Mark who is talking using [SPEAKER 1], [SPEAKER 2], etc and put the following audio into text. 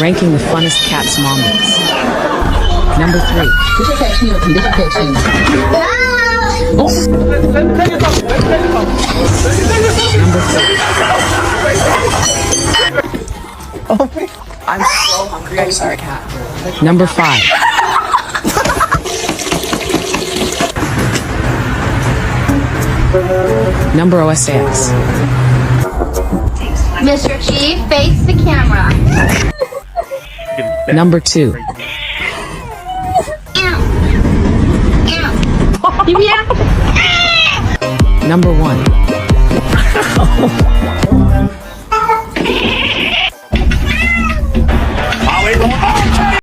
[SPEAKER 1] Ranking the funnest cats moments. Number 3. Number 4.
[SPEAKER 2] I'm so hungry. I'm sorry, cat.
[SPEAKER 1] Number 5. Number OSAS.
[SPEAKER 3] Mr. Chief, face the camera.
[SPEAKER 1] Number 2. Number 1.